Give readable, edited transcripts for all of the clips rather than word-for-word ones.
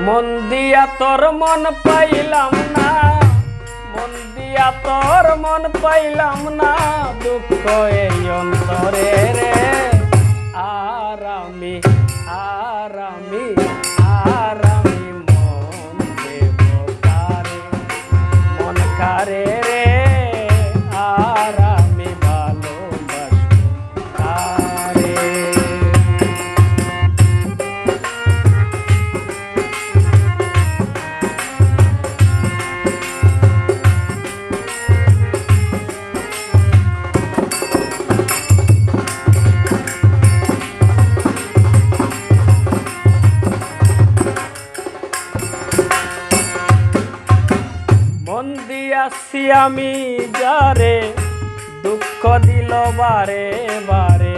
মন দিয়া তোর মন পাইলাম না, মন দিয়া তোর মন পাইলাম না, দুঃখ এই অন্তরে রে। আর আমি মন দেব কারে, মন কারে রে। আর আমি ভালোবাসবো কারে। মন দিয়াছি আমি যারে, দুঃখ দিল বারে বারে।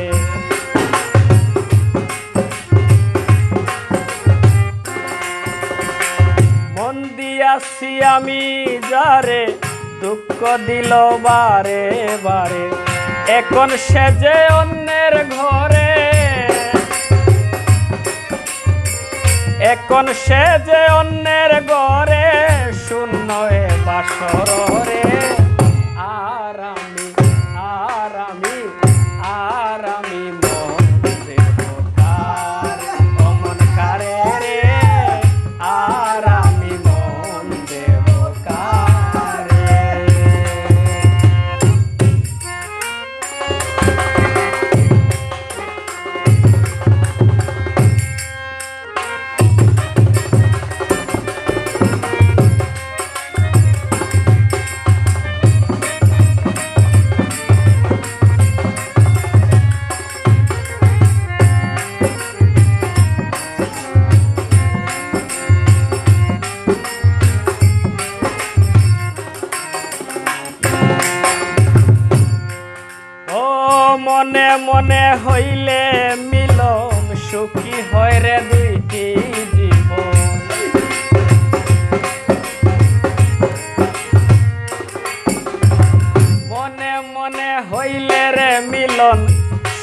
মন দিয়াছি আমি যারে, দুঃখ দিল বারে বারে। এখন সে যে অন্যের ঘরে, এখন সে যে অন্যের ঘরে, শূন্য এ বাসর রে। আর আমি মন দেব কারে, ও মন কারে রে। আর আমি মন দেব কারে। মনে মনে হইলে মিলন, সুখী হয় রে দুইটি জীবন। মনে মনে হইলে রে মিলন,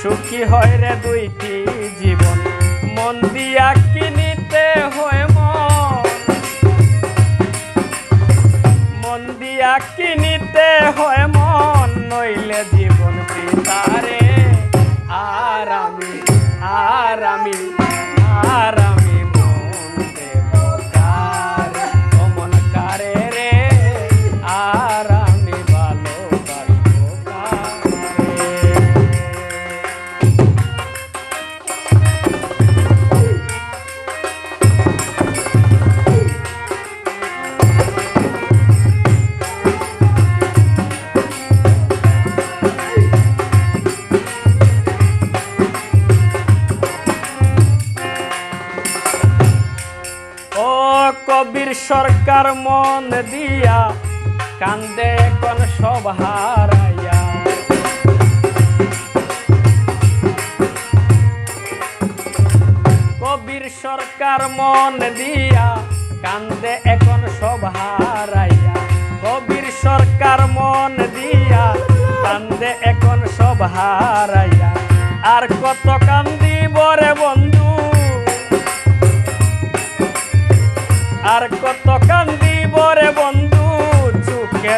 সুখী হয় রে দুইটি জীবন। মন দিয়া কিনিতে হয় মন দিয়া কিনিতে হয় মন, নইলে জীবন পিতারে। আর আমি মন দেব কারে, ও মন কারে রে। আর আমি ভালোবাসবো কারে। কবির সরকার মন দিয়া কান্দে কোন সব হারাইয়া। কবির সরকার মন দিয়া কান্দে এখন সব হারাইয়া। কবির সরকার মন দিয়া কান্দে এখন সব হারাইয়া। আর কত কান্দিব রে বন্ধু, আর কত কান্দিব রে বন্ধু, চোখে